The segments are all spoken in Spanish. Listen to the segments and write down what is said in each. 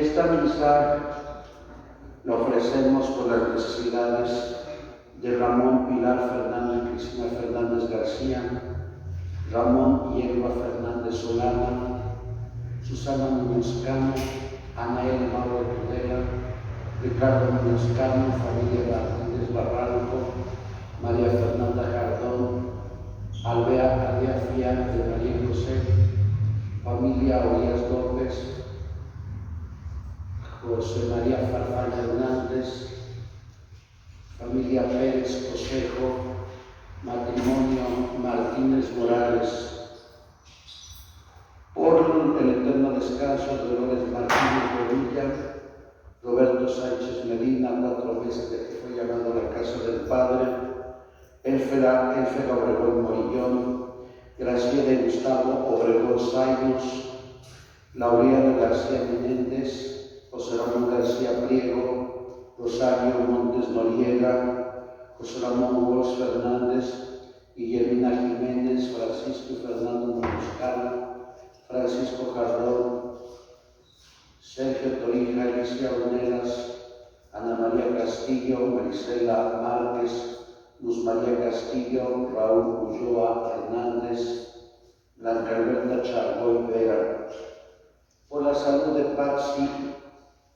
Esta misa la ofrecemos por las necesidades de Ramón Pilar Fernández y Cristina Fernández García, Ramón y Elba Fernández Solana, Susana Muñoz Cano, Anael Mauro Tudela, Ricardo Muñoz Cano, familia Martínez Barranco, María Fernanda Jardón, Albea Fiat de María José, familia Orías López, José María Farfalla Hernández, familia Pérez Cosejo, matrimonio Martínez Morales, por el eterno descanso de Dolores Martínez Bobilla, Roberto Sánchez Medina, 4 meses de que fue llamado a la casa del Padre, Elfera Obregón Morillón, Graciela y Gustavo Obregón Zayos, Laureano García Menéndez, José Ramón García Priego, Rosario Montes Noriega, José Ramón Gómez Fernández, Guillermina Jiménez, Francisco y Fernando Moscano, Francisco Jardón, Sergio Torija, Alicia Unelas, Ana María Castillo, Marisela Márquez, Luz María Castillo, Raúl Ulloa Hernández, Blanca Alberta Chargoy Vera. Por la salud de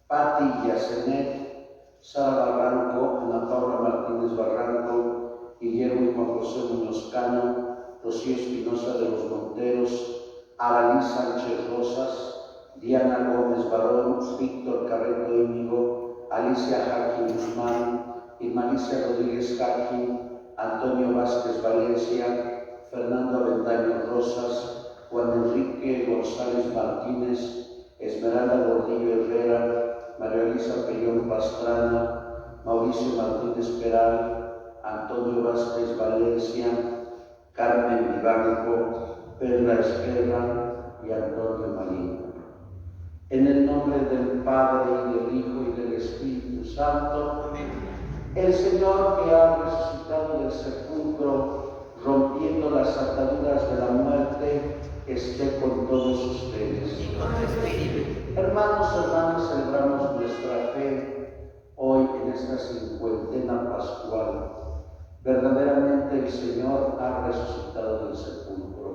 Patti Yacenet, Sara Barranco, Ana Paula Martínez Barranco, Guillermo y Juan José Muñoz Cano, Rocío Espinosa de los Monteros, Aralí Sánchez Rosas, Diana Gómez Barón, Víctor Carreto Íñigo, Alicia Jaqui Guzmán, Irmalicia Rodríguez Jaqui, Antonio Vázquez Valencia, Fernando Avendaño Rosas, Juan Enrique González Martínez, Esmeralda Gordillo Herrera, María Elisa Pellón Pastrana, Mauricio Martínez Peral, Antonio Vázquez Valencia, Carmen Vivanco, Perla Esquerra y Antonio Marín. En el nombre del Padre, y del Hijo, y del Espíritu Santo, el Señor que ha resucitado del sepulcro, rompiendo las ataduras de la muerte, esté con todos ustedes. Hermanos, hermanas, celebramos nuestra fe hoy en esta cincuentena pascual. Verdaderamente el Señor ha resucitado del sepulcro.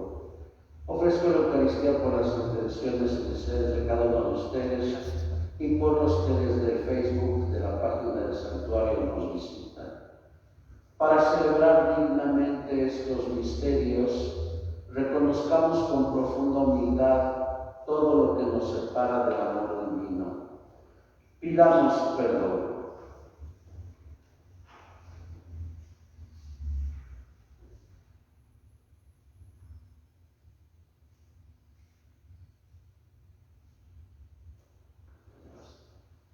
Ofrezco la Eucaristía por las intenciones y deseos de cada uno de ustedes y por los que desde el Facebook de la página del santuario nos visitan. Para celebrar dignamente estos misterios, reconozcamos con profunda humildad todo lo que nos separa del amor divino. Pidamos perdón.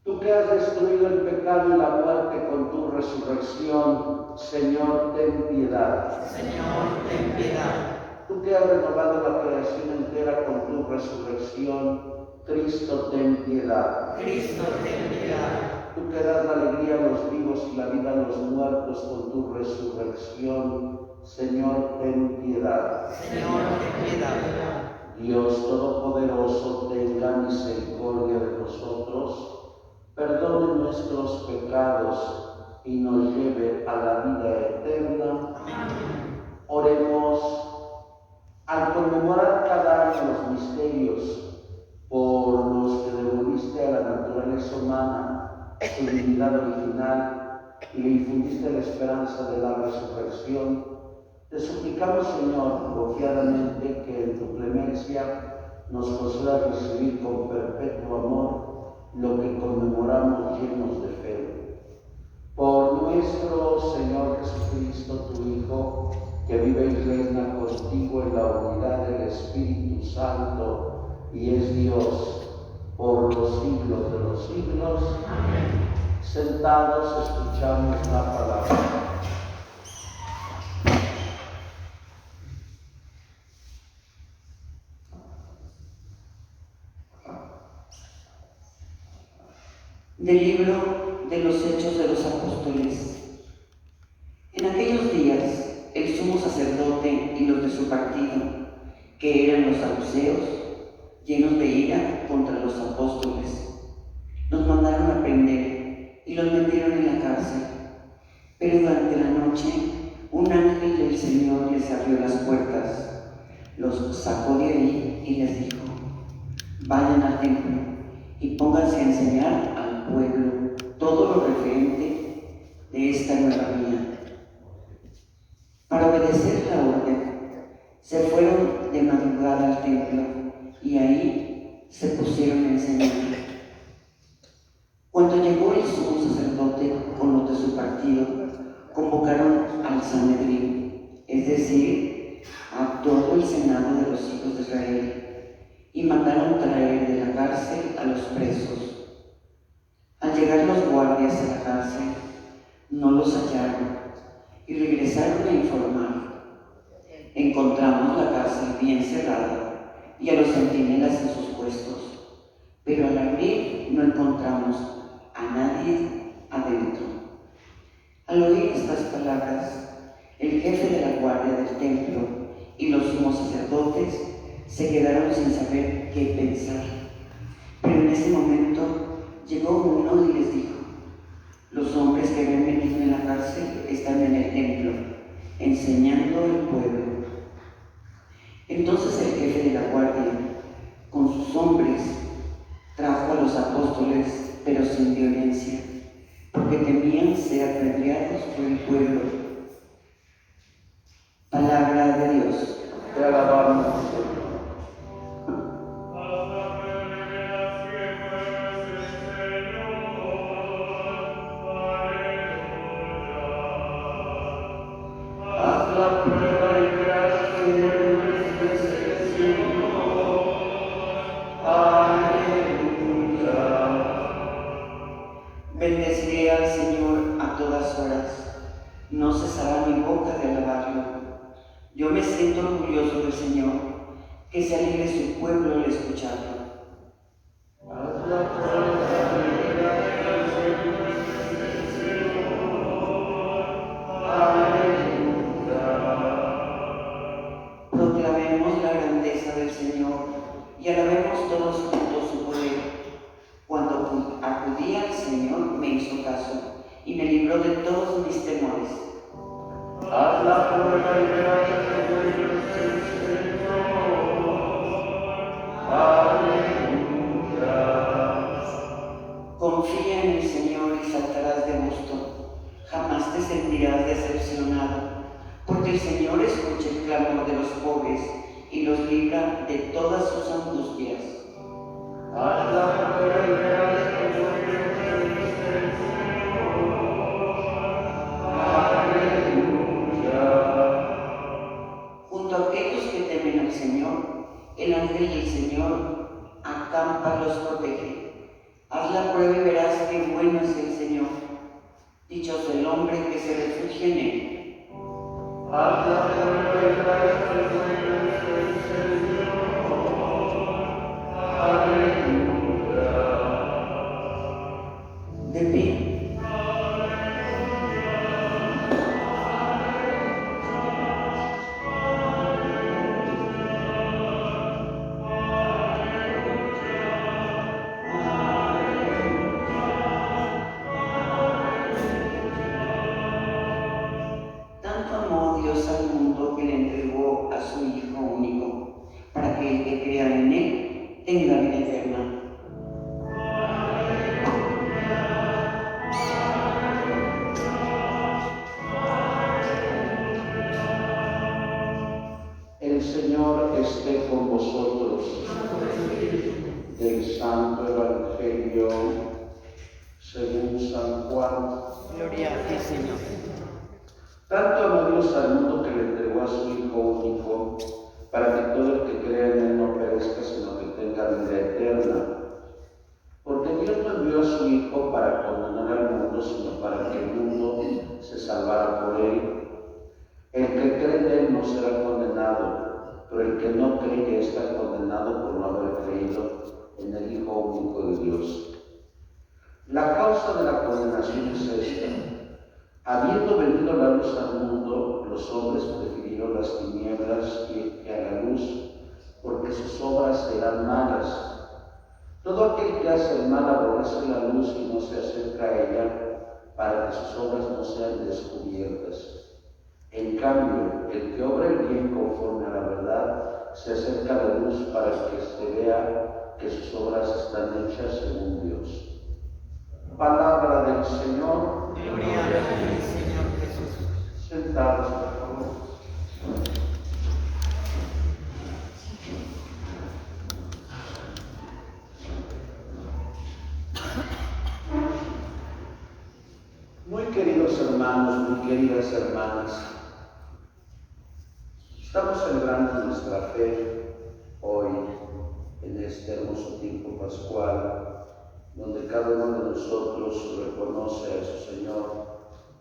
Tú que has destruido el pecado y la muerte con tu resurrección, Señor, ten piedad. Señor, ten piedad. Tú que has renovado la creación entera con tu resurrección, Cristo, ten piedad. Cristo, ten piedad. Tú que das la alegría a los vivos y la vida a los muertos con tu resurrección, Señor, ten piedad. Señor, ten piedad. Dios Todopoderoso, tenga misericordia de nosotros, perdone nuestros pecados y nos lleve a la vida eterna. Amén. Oremos. Al conmemorar cada año los misterios por los que devolviste a la naturaleza humana su dignidad original y le infundiste la esperanza de la resurrección, te suplicamos, Señor, confiadamente que en tu clemencia nos concedas recibir con perpetuo amor lo que conmemoramos llenos de fe. Por nuestro Señor Jesucristo, tu Hijo, que vive y reina contigo en la unidad del Espíritu Santo y es Dios por los siglos de los siglos. Amén. Sentados escuchamos la palabra. Del libro de los Hechos de los Apóstoles. En aquellos días, el sumo sacerdote y los de su partido, que eran los saduceos, llenos de ira contra los apóstoles, cárcel. Pero durante la noche un ángel del Señor les abrió las puertas, los sacó de ahí y les dijo: vayan al templo y pónganse a enseñar al pueblo todo lo referente de esta nueva vida. Para obedecer la orden, se fueron de madrugada al templo y ahí se pusieron a enseñar. Cuando llegó el sumo sacerdote con los de su partido, convocaron al Sanedrín, es decir, a todo el senado de los hijos de Israel, y mandaron traer de la cárcel a los presos. Al llegar los guardias a la cárcel, no los hallaron y regresaron a informar: encontramos la cárcel bien cerrada y a los centinelas en sus puestos, pero al abrir no encontramos a nadie adentro. Al oír estas palabras, el jefe de la guardia del templo y los sumos sacerdotes se quedaron sin saber qué pensar. Pero en ese momento llegó uno y les dijo: los hombres que habían venido en la cárcel están en el templo, enseñando al pueblo. Entonces el jefe de la guardia, con sus hombres, trajo a los apóstoles, pero sin violencia, porque temían ser apedreados por el pueblo. Palabra de Dios. Te alabamos, Señor. Haz la prueba y verás que es el Señor. Aleluya. Bendeciré al Señor a todas horas, no cesará mi boca de alabarlo. Yo me siento orgulloso del Señor, que se alegre su pueblo al escucharlo. Haz la prueba y verás que es el Señor. Aleluya. Proclamemos la grandeza del Señor y alabemos todos juntos su poder. Cuando acudí al Señor me hizo caso y me libró de todos mis temores. Haz la prueba y verás que es el Señor. Aleluya. Confía en el Señor y saltarás de gusto. Jamás te sentirás decepcionado, porque el Señor escucha el clamor de los pobres y los libra de todas sus angustias. Haz la prueba y verás que es el Señor. Aleluya. Junto a aquellos que temen al Señor, el ángel del Señor acampa, los protege. Haz la prueba y verás qué bueno es el Señor. Dichoso el hombre que se refugia en él. Haz la prueba y verás que es el Señor. Aleluya. De pie. Tanto amó Dios al mundo que le entregó a su Hijo único, para que el que crea en él tenga vida eterna. El Señor esté con vosotros. Del Santo Evangelio según San Juan. Gloria a ti, Señor. Tanto amó Dios al mundo que le entregó a su Hijo único, para que todo el que crea en él no perezca, sino que tenga vida eterna. Porque Dios no envió a su Hijo para condenar al mundo, sino para que el mundo se salvara por él. El que cree en él no será condenado, pero el que no cree ya está condenado por no haber creído en el Hijo único de Dios. La causa de la condenación es esta: habiendo venido la luz al mundo, los hombres prefirieron las tinieblas que a la luz, porque sus obras eran malas. Todo aquel que hace el mal aborrece la luz y no se acerca a ella, para que sus obras no sean descubiertas. En cambio, el que obra el bien conforme a la verdad se acerca a la luz para que se vea que sus obras están hechas según Dios. Palabra del Señor. Gloria a ti, Señor Jesús. Sentados, por favor. Muy queridos hermanos, muy queridas hermanas, estamos celebrando nuestra fe hoy en este hermoso tiempo pascual, donde cada uno de nosotros reconoce a su Señor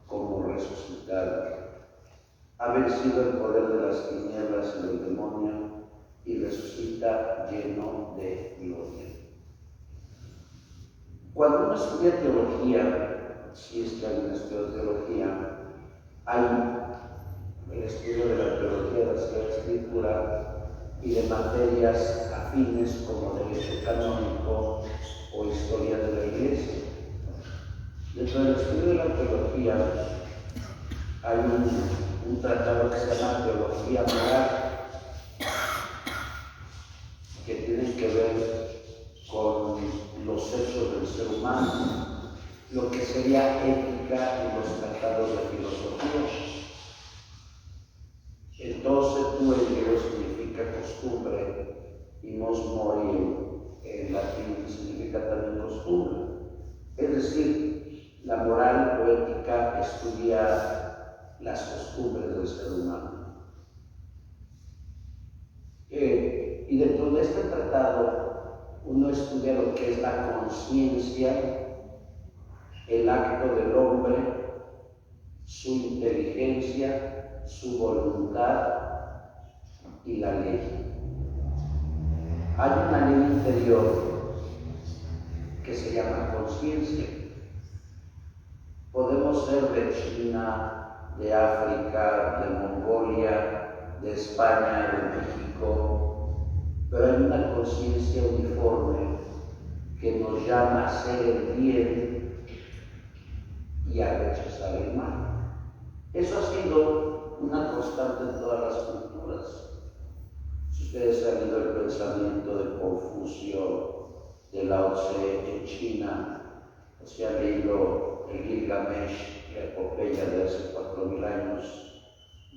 como resucitado. Ha vencido el poder de las tinieblas y del demonio y resucita lleno de gloria. Cuando uno estudia teología, si es que alguien estudia teología, hay el estudio de la teología de la Sagrada Escritura y de materias afines como derecho canónico o historia de la Iglesia. Dentro del estudio de la teología hay un tratado que se llama Teología Moral, que tiene que ver con los hechos del ser humano, lo que sería ética en los tratados de filosofía. Entonces, tuelio significa costumbre y mos mori en latín significa también costumbre. Es decir, la moral o ética estudia las costumbres del ser humano. Y dentro de este tratado, uno estudia lo que es la conciencia, el acto del hombre, su inteligencia, su voluntad y la ley. Hay una ley interior que se llama conciencia. Podemos ser de China, de África, de Mongolia, de España, de México, pero hay una conciencia uniforme que nos llama a hacer el bien y a rechazar el mal. Eso ha sido una constante en todas las culturas. Si ustedes han leído el pensamiento de Confucio, de Lao Tse en China, o si han leído el Gilgamesh, la epopeya de hace 4000 años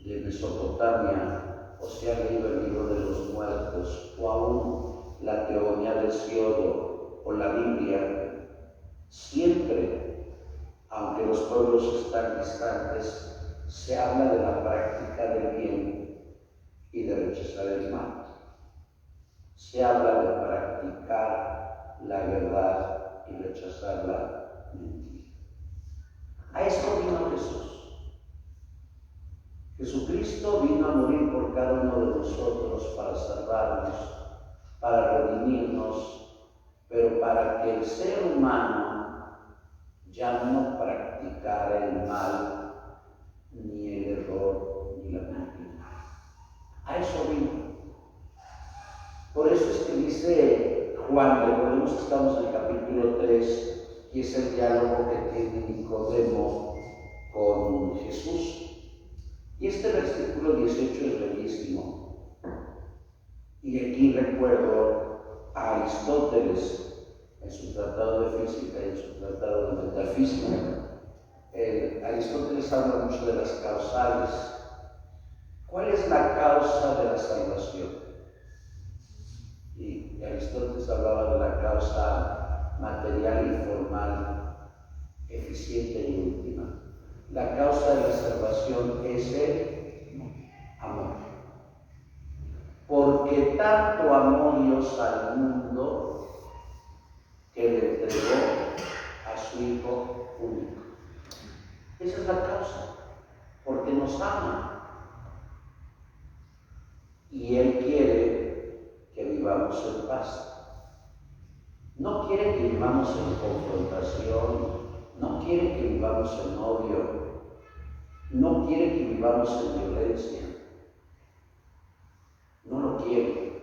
de Mesopotamia, o si han leído el libro de los muertos, o aún la teogonía de Siodo o la Biblia, siempre, aunque los pueblos están distantes, se habla de la práctica del bien y de rechazar el mal. Se habla de practicar la verdad y rechazar la mentira. A eso vino Jesús. Jesucristo vino a morir por cada uno de nosotros para salvarnos, para redimirnos, pero para que el ser humano ya no practicara el mal, ni el error, ni la mentira. A eso vino. Por eso es que dice Juan, recordemos que estamos en el capítulo 3, y es el diálogo que tiene Nicodemo con Jesús. Y este versículo 18 es bellísimo. Y aquí recuerdo a Aristóteles, en su tratado de física y en su tratado de metafísica. Aristóteles habla mucho de las causales. ¿Cuál es la causa de la salvación? Y Aristóteles hablaba de la causa material y formal, eficiente y última. La causa de la salvación es el amor. Porque tanto amó Dios al mundo que le entregó a su Hijo único. Esa es la causa, porque nos ama. Y Él quiere que vivamos en paz. No quiere que vivamos en confrontación, no quiere que vivamos en odio, no quiere que vivamos en violencia. No lo quiere.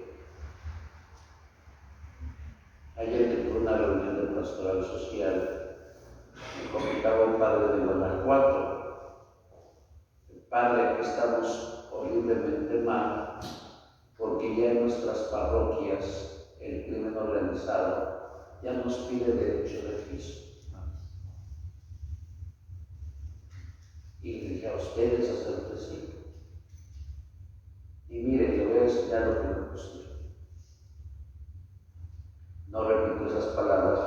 Ayer que tuve una reunión de pastoral social Me comentaba el padre de Guanajuato, el padre que estamos horriblemente mal, porque ya en nuestras parroquias el crimen organizado ya nos pide derecho de piso. Y le dije a ustedes hacer presión. Y miren, le voy a enseñar lo que me pusieron. No repito esas palabras,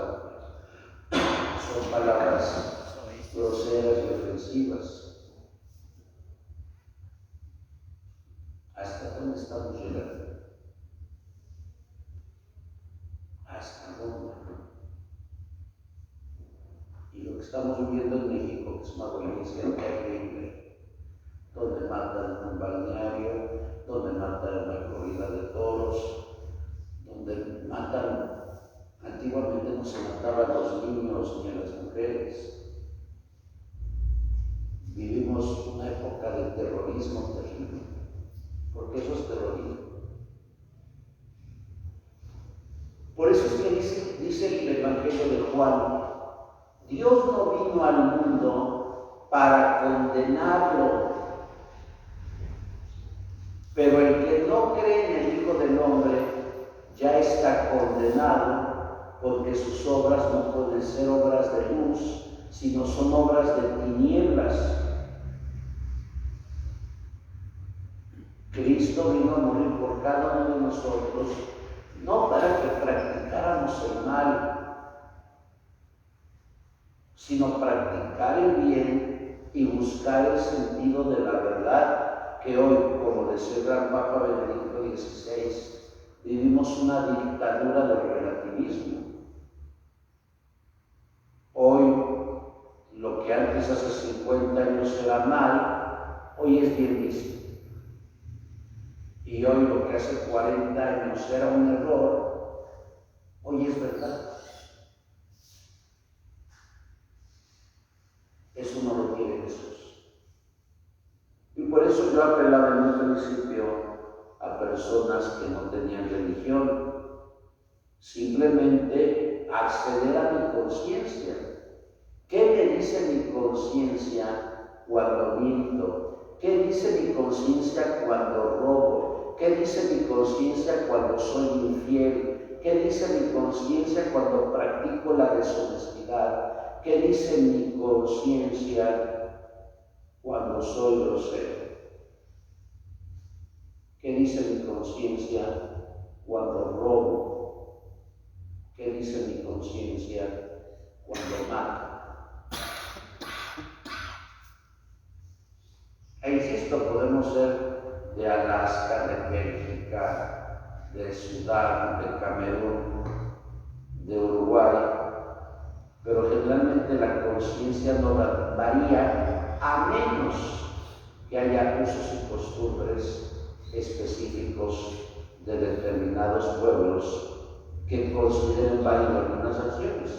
son palabras groseras y ofensivas. ¿Hasta dónde estamos llegando? ¿Hasta dónde? Y lo que estamos viviendo en México, que es una violencia terrible, donde matan en un balneario, donde matan en una corrida de toros, donde matan. Antiguamente no se mataban a los niños ni a las mujeres. Vivimos una época de terrorismo terrible, porque eso es terrorismo. Por eso es que dice el Evangelio de Juan, Dios no vino al mundo para condenarlo, pero el que no cree en el Hijo del Hombre ya está condenado, porque sus obras no pueden ser obras de luz, sino son obras de tinieblas. Cristo vino a morir por cada uno de nosotros, no para que practicáramos el mal, sino practicar el bien y buscar el sentido de la verdad, que hoy, como decía el gran Papa Benedicto XVI, vivimos una dictadura del relativismo. Hoy, lo que antes hace 50 años era mal, hoy es bien visto. Y hoy lo que hace 40 años era un error, hoy es verdad. Eso no lo quiere Jesús. Y por eso yo apelaba en un principio a personas que no tenían religión, simplemente acceder a mi conciencia. ¿Qué me dice mi conciencia cuando miento? ¿Qué dice mi conciencia cuando robo? ¿Qué dice mi conciencia cuando soy infiel? ¿Qué dice mi conciencia cuando practico la deshonestidad? ¿Qué dice mi conciencia cuando soy grosero? ¿Qué dice mi conciencia cuando robo? ¿Qué dice mi conciencia cuando mato? E insisto, podemos ser de Alaska, de Bélgica, de Sudán, de Camerún, de Uruguay, pero generalmente la conciencia no varía a menos que haya usos y costumbres específicos de determinados pueblos que consideren válidas algunas acciones,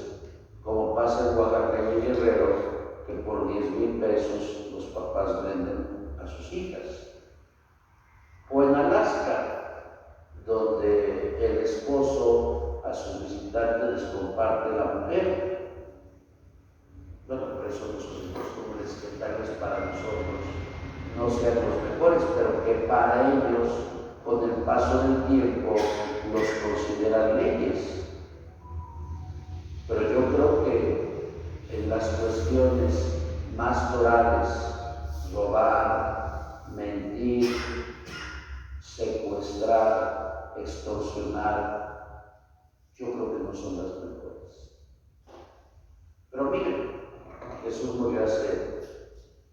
como pasa en Oaxaca y en Guerrero, que por 10,000 pesos los papás venden a sus hijas, o en Alaska, donde el esposo a sus visitantes les comparte la mujer. Bueno, por eso los usos y costumbres que tal vez para nosotros no sean los mejores, pero que para ellos, con el paso del tiempo, los consideran leyes. Pero yo creo que en las cuestiones más morales, robar, mentir, secuestrar, extorsionar, yo creo que no son las mejores. Pero miren, Jesús murió hace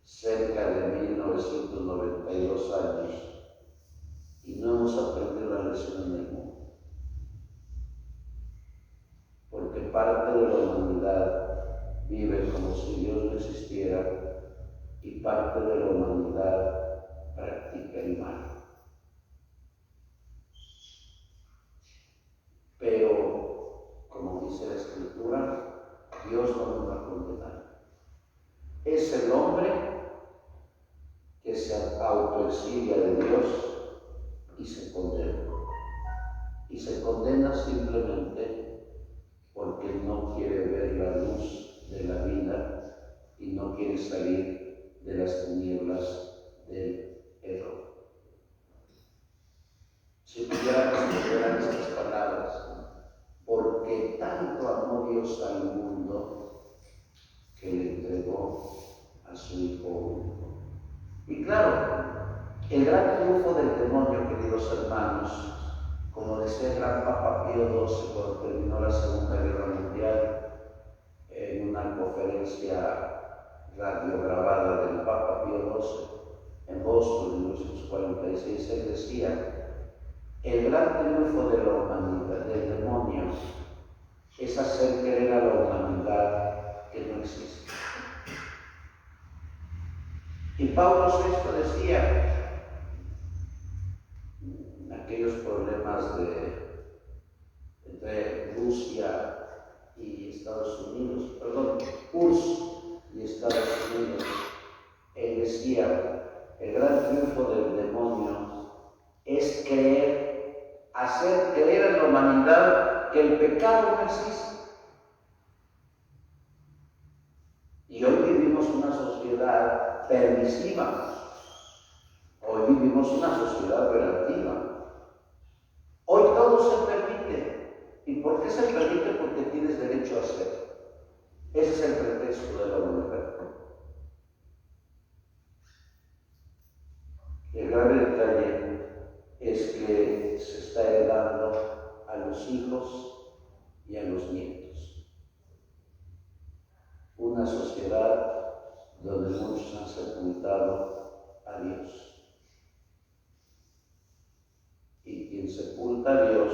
cerca de 1992 años y no hemos aprendido la lección en el mundo, porque parte de la humanidad vive como si Dios no existiera y parte de la humanidad practica el mal. Pero, como dice la Escritura, Dios no nos va a condenar. Es el hombre que se autoexilia de Dios y se condena. Y se condena simplemente porque no quiere ver la luz de la vida y no quiere salir de las tinieblas del error. Si pudiéramos considerar estas palabras, porque tanto amó Dios al mundo que le entregó a su Hijo único. Y claro, el gran triunfo del demonio, queridos hermanos, como decía el gran Papa Pío XII cuando terminó la Segunda Guerra Mundial, en una conferencia radiograbada del Papa Pío XII en Boston en 1946, él decía: el gran triunfo de la humanidad, del demonio, es hacer creer a la humanidad que no existe. Y Pablo VI decía, aquellos problemas entre Rusia y Estados Unidos, URSS y Estados Unidos, él decía, el gran triunfo del demonio es hacer creer a la humanidad que el pecado no existe. Y hoy vivimos una sociedad permisiva, hoy vivimos una sociedad relativa. Hoy todo se permite. ¿Y por qué se permite? Porque tienes derecho a hacerlo. Ese es el pretexto de la humanidad. El grave detalle es que se está heredando a los hijos y a los nietos. Una sociedad donde muchos han sepultado a Dios. Y quien sepulta a Dios,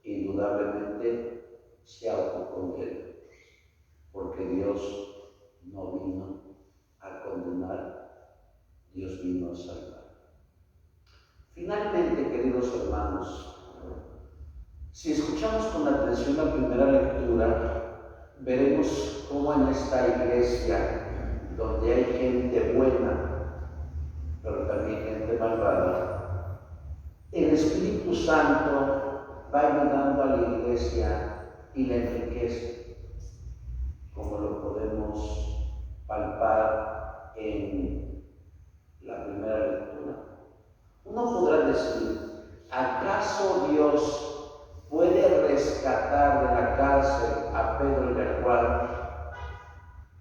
indudablemente se autocondena, porque Dios no vino a condenar, Dios vino a salvar. Finalmente, queridos hermanos, si escuchamos con atención la primera lectura, veremos cómo en esta iglesia, donde hay gente buena, pero también gente malvada, el Espíritu Santo va ayudando a la iglesia y la enriquece, como lo podemos palpar en la primera lectura. Uno podrá decir, ¿acaso Dios puede rescatar de la cárcel a Pedro y a Juan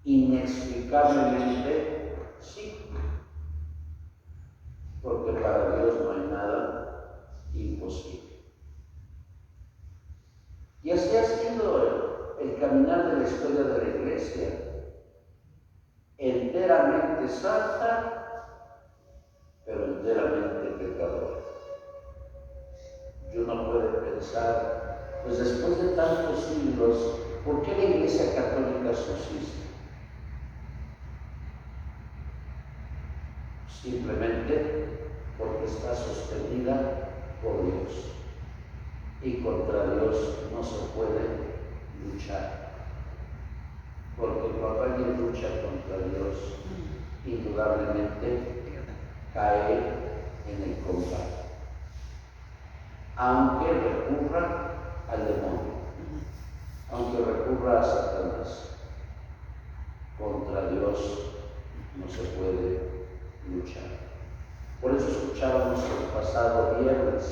inexplicablemente? Sí, porque para Dios no hay nada imposible. Y así ha sido el caminar de la historia de la iglesia, enteramente santa, pero enteramente pecadora. Y uno puede pensar, pues después de tantos siglos, ¿por qué la Iglesia Católica subsiste? Simplemente porque está sostenida por Dios. Y contra Dios no se puede luchar. Porque cuando alguien lucha contra Dios, indudablemente cae en el combate. Aunque recurra al demonio, aunque recurra a Satanás, contra Dios no se puede luchar. Por eso escuchábamos el pasado viernes,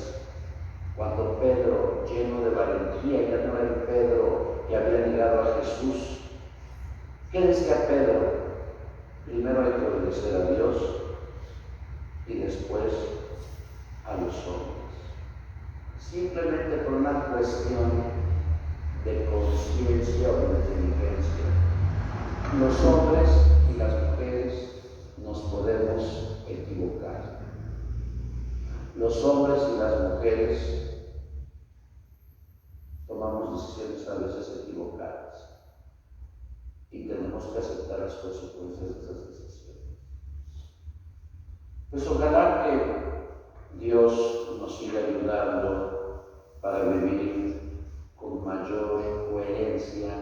cuando Pedro, lleno de valentía, ya no era el Pedro que había negado a Jesús. ¿Qué decía Pedro? Primero hay que obedecer a Dios y después a los hombres. Simplemente por una cuestión de conciencia o de inteligencia. Los hombres y las mujeres nos podemos equivocar. Los hombres y las mujeres tomamos decisiones a veces equivocadas y tenemos que aceptar las consecuencias de esas decisiones. Pues ojalá que Dios nos siga ayudando para vivir con mayor coherencia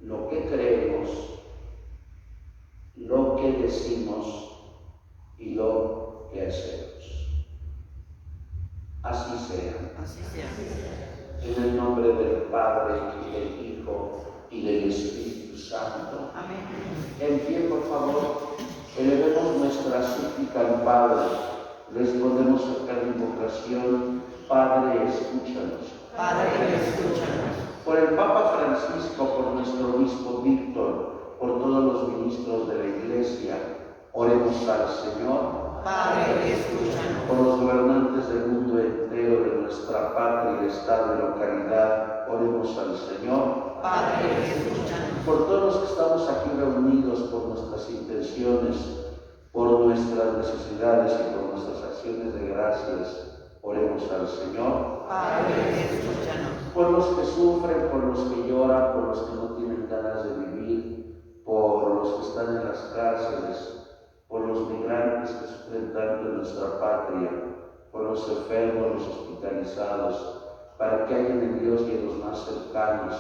lo que creemos, lo que decimos y lo que hacemos. Así sea. Así sea. En el nombre del Padre, y del Hijo, y del Espíritu Santo. Amén. En pie, por favor, elevemos nuestra súplica al Padre. Respondemos a cada invocación. Padre, escúchanos. Padre, escúchanos. Por el Papa Francisco, por nuestro obispo Víctor, por todos los ministros de la Iglesia, oremos al Señor. Padre, escúchanos. Por los gobernantes del mundo entero, de nuestra patria, estado y localidad, oremos al Señor. Padre, escúchanos. Por todos los que estamos aquí reunidos, por nuestras intenciones, por nuestras necesidades y por nuestras acciones de gracias, oremos al Señor. Padre, escúchanos. Por los que sufren, por los que lloran, por los que no tienen ganas de vivir, por los que están en las cárceles, por los migrantes que sufren tanto en nuestra patria, por los enfermos, los hospitalizados, para que haya en Dios y en los más cercanos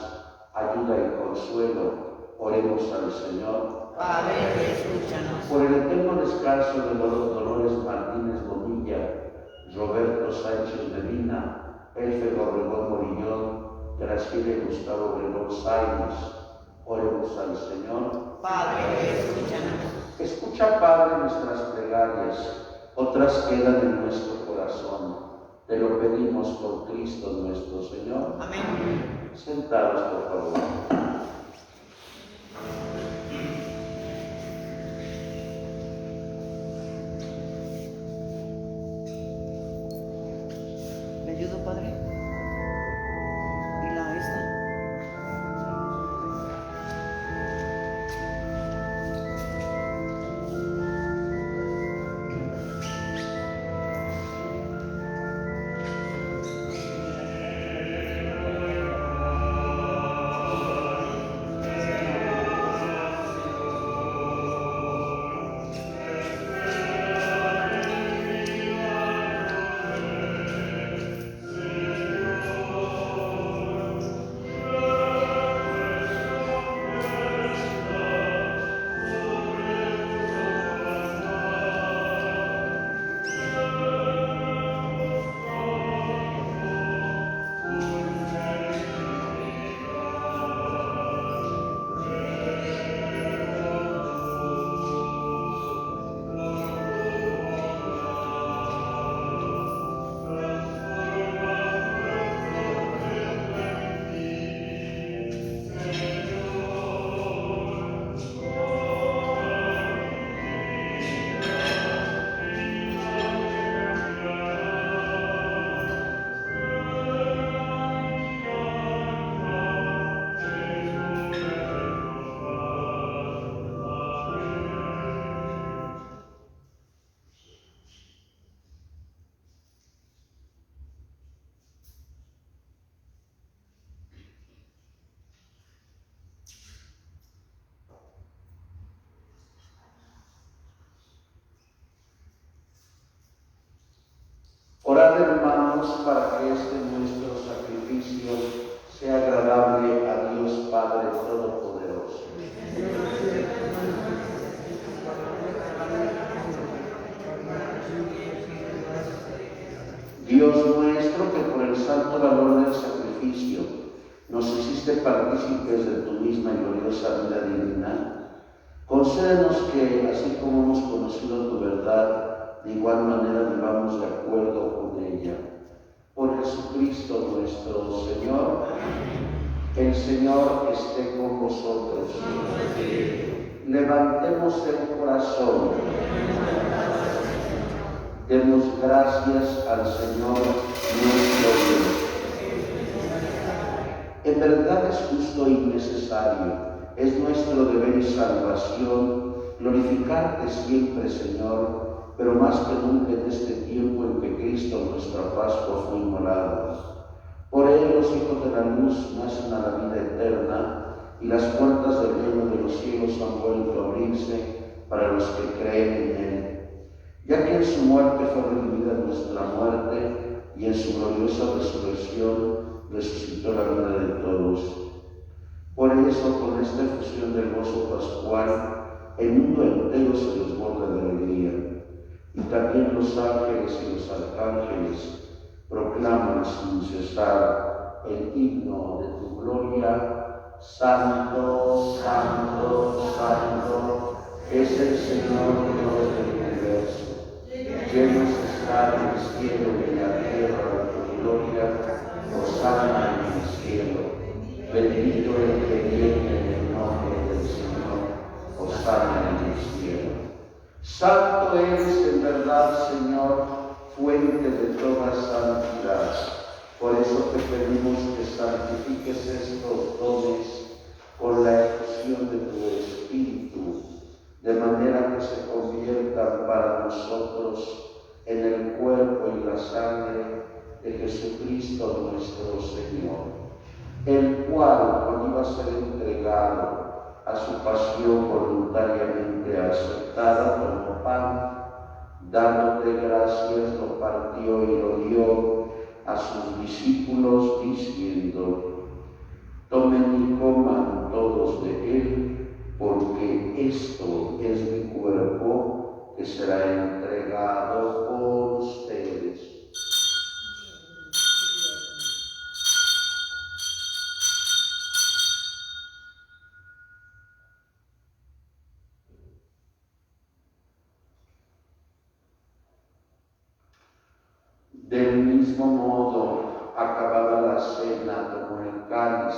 ayuda y consuelo, oremos al Señor. Padre, escúchanos. Por el eterno descanso de los Dolores Martínez Bonilla, Roberto Sánchez Medina, Elfe Obregón Morillón, Graciela y Gustavo Obregón Saimas, oremos al Señor. Padre, escúchanos. Escucha, Padre, nuestras plegarias, otras quedan en nuestro corazón. Te lo pedimos por Cristo nuestro Señor. Amén. Sentados, por favor. ¿Me ayudo, Padre? ¿Y la esta? Orad, hermanos, para que este nuestro sacrificio sea agradable a Dios Padre Todopoderoso. Dios nuestro, que por el santo valor del sacrificio nos hiciste partícipes de tu misma y gloriosa vida divina, concédenos que, así como hemos conocido tu verdad, de igual manera vivamos de acuerdo con ella. Por Jesucristo nuestro Señor. El Señor esté con vosotros. Levantemos el corazón. Demos gracias al Señor nuestro Dios. En verdad es justo y necesario, es nuestro deber y salvación glorificarte siempre, Señor, pero más que nunca en este tiempo en que Cristo, nuestra Pascua, fue inmolado. Por él los hijos de la luz nacen a la vida eterna y las puertas del reino de los cielos han vuelto a abrirse para los que creen en él. Ya que en su muerte fue redimida nuestra muerte y en su gloriosa resurrección resucitó la vida de todos. Por eso, con esta efusión del gozo pascual, el mundo entero se desborda de alegría. Y también los ángeles y los arcángeles proclaman sin cesar el himno de tu gloria. Santo, santo, santo, es el Señor Dios del universo. Llenos está el cielo y la tierra de tu gloria, hosana en el cielo. Bendito el que viene en el nombre del Señor, hosana en el cielo. Santo eres en verdad, Señor, fuente de toda santidad. Por eso te pedimos que santifiques estos dones con la efusión de tu Espíritu, de manera que se conviertan para nosotros en el cuerpo y la sangre de Jesucristo nuestro Señor, el cual, cuando iba a ser entregado a su pasión voluntariamente aceptada, tomó pan, dándote gracias, lo partió y lo dio a sus discípulos, diciendo: tomen y coman todos de él, porque esto es mi cuerpo que será entregado por ustedes. Del mismo modo, acabada la cena, tomó el cáliz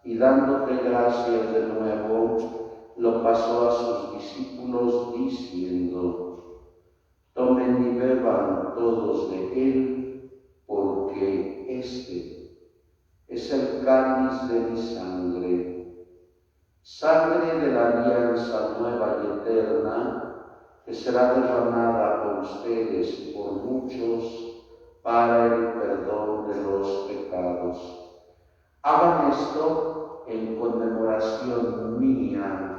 y dándote gracias de nuevo, lo pasó a sus discípulos diciendo: tomen y beban todos de él, porque este es el cáliz de mi sangre, sangre de la alianza nueva y eterna, que será derramada por ustedes y por muchos para el perdón de los pecados. Hagan esto en conmemoración mía.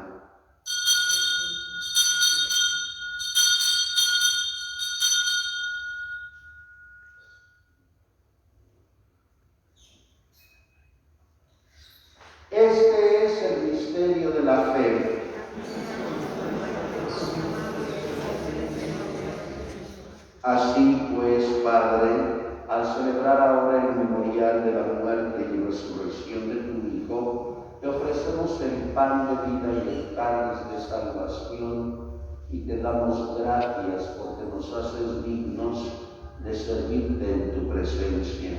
Este es el misterio de la fe. Así pues, Padre, al celebrar ahora el memorial de la muerte y resurrección de tu Hijo, te ofrecemos el pan de vida y el cáliz de salvación, y te damos gracias porque nos haces dignos de servirte en tu presencia.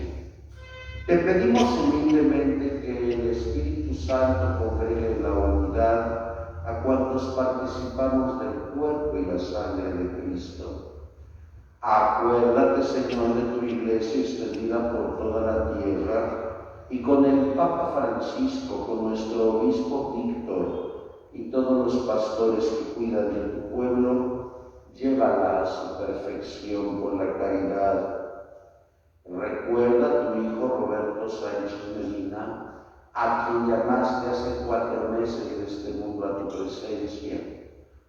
Te pedimos humildemente que el Espíritu Santo congregue en la unidad a cuantos participamos del cuerpo y la sangre de Cristo. Acuérdate, Señor, de tu Iglesia extendida por toda la tierra, y con el Papa Francisco, con nuestro Obispo Víctor y todos los pastores que cuidan de tu pueblo, llévala a su perfección por la caridad. Recuerda a tu hijo Roberto Sánchez Medina, a quien llamaste hace 4 meses de este mundo a tu presencia.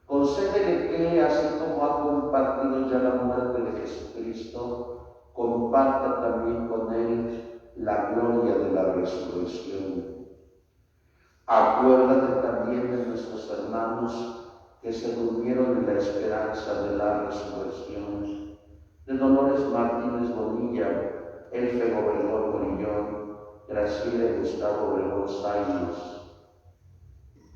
Concédele que, así como ha compartido ya la muerte de Jesucristo, comparta también con él la gloria de la resurrección. Acuérdate también de nuestros hermanos que se durmieron en la esperanza de la resurrección, de Dolores Martínez Bonilla, Elfe Gobernador Morillón, Graciela y Gustavo Obregón Zainos,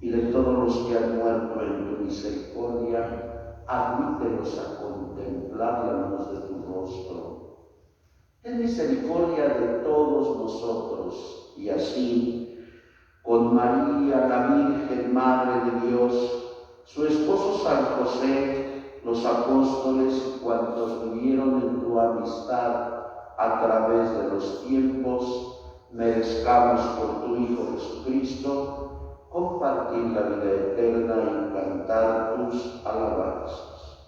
y de todos los que han muerto en tu misericordia, admítelos a contemplar la luz de tu rostro. Ten misericordia de todos nosotros, y así, con María, la Virgen Madre de Dios, su esposo San José, los apóstoles y cuantos vivieron en tu amistad a través de los tiempos, merezcamos por tu Hijo Jesucristo compartir la vida eterna y cantar tus alabanzas.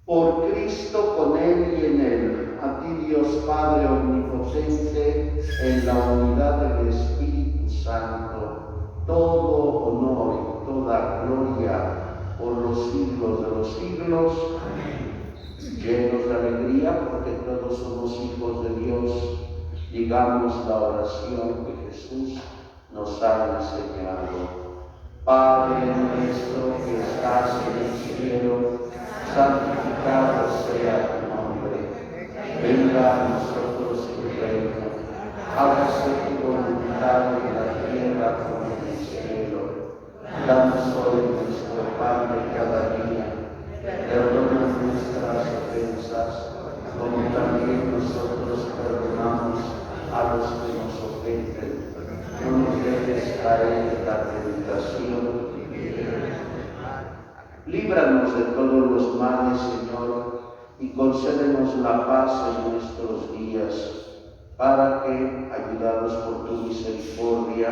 Por Cristo, con Él y en Él, a ti Dios Padre omnipotente, en la unidad del Espíritu Santo, todo honor y toda gloria por los siglos de los siglos. Amén. Llenos de alegría porque todos somos hijos de Dios, digamos la oración que Jesús nos ha enseñado. Padre nuestro que estás en el cielo, santificado sea tu nombre. Venga a nosotros tu reino. Hágase tu voluntad en la tierra nos ofenden, no nos dejes caer en la tentación. Líbranos de todos los males, Señor, y concédenos la paz en nuestros días, para que, ayudados por tu misericordia,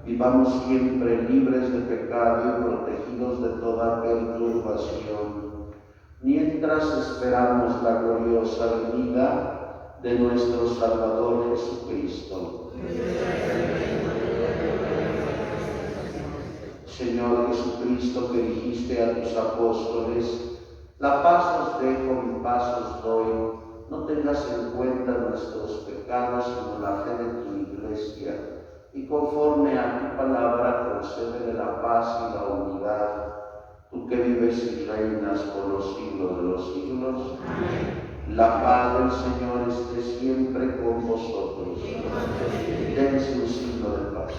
vivamos siempre libres de pecado y protegidos de toda perturbación, mientras esperamos la gloriosa venida de nuestro Salvador Jesucristo. Señor Jesucristo, que dijiste a tus apóstoles, la paz os dejo, mi paz os doy, no tengas en cuenta nuestros pecados, sino la fe de tu Iglesia, y conforme a tu palabra concédele la paz y la unidad, tú que vives y reinas por los siglos de los siglos. Amén. La paz del Señor esté siempre con vosotros. Dense un signo de paz.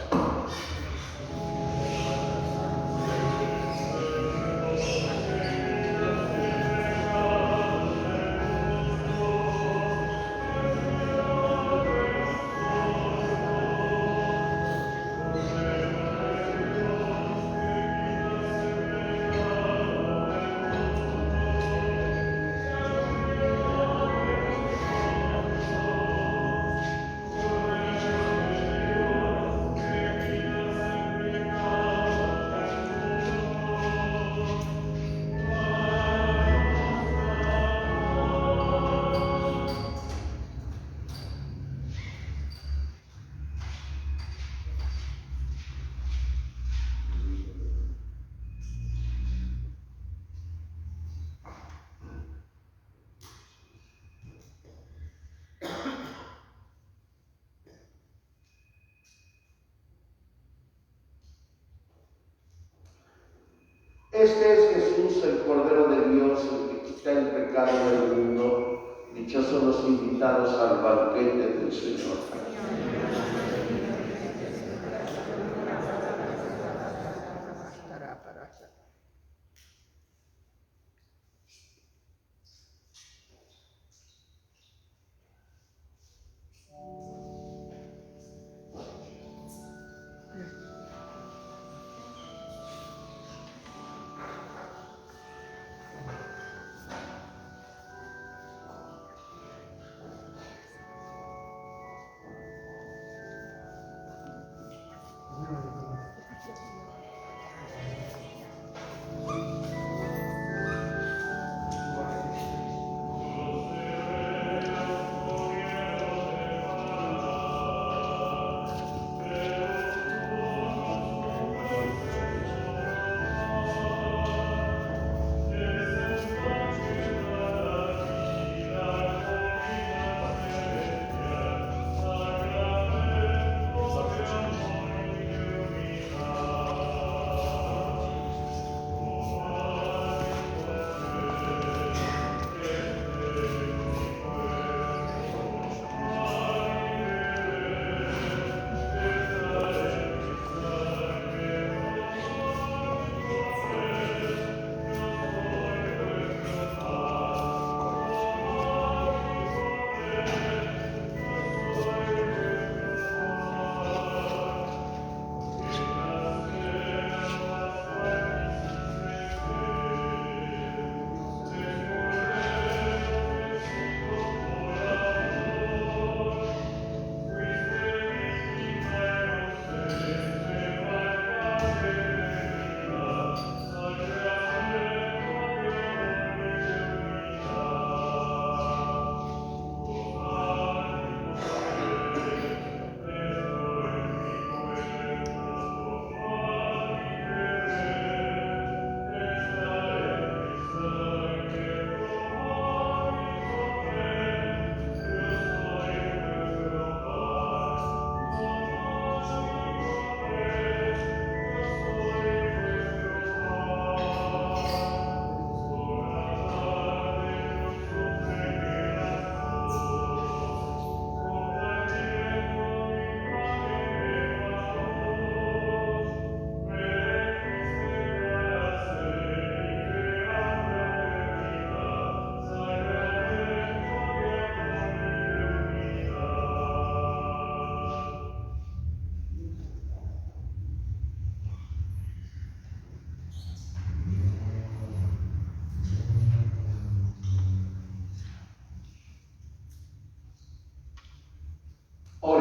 Este es Jesús, el Cordero de Dios, el que quita el pecado del mundo. Dichosos los invitados al banquete del Señor.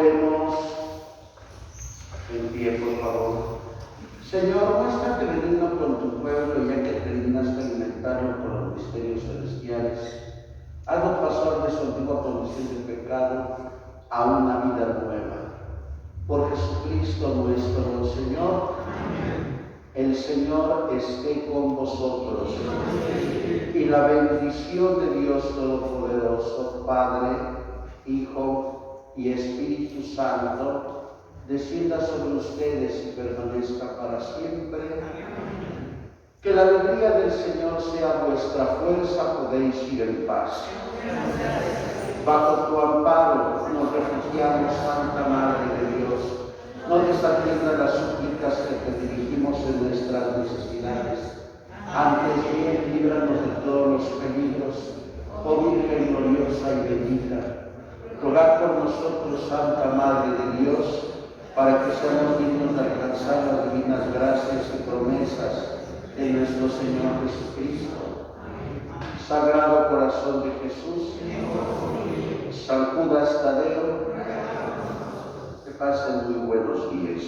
Oremos. En pie, por favor. Señor, muéstrate benigno con tu pueblo, ya que terminaste de alimentarlo con los misterios celestiales. Hazlo pasar de su antigua condición de pecado a una vida nueva. Por Jesucristo nuestro Señor. Amén. El Señor esté con vosotros. Y la bendición de Dios Todopoderoso, Padre, Hijo y Espíritu Santo, descienda sobre ustedes y permanezca para siempre. Amén. Que la alegría del Señor sea vuestra fuerza, podéis ir en paz. Bajo tu amparo nos refugiamos, Santa Madre de Dios. No desatiendas las súplicas que te dirigimos en nuestras necesidades. Antes bien, líbranos de todos los peligros, oh Virgen gloriosa y bendita. Rogad por nosotros, Santa Madre de Dios, para que seamos dignos de alcanzar las divinas gracias y promesas de nuestro Señor Jesucristo. Sagrado Corazón de Jesús, San Judas Tadeo, que pasen muy buenos días.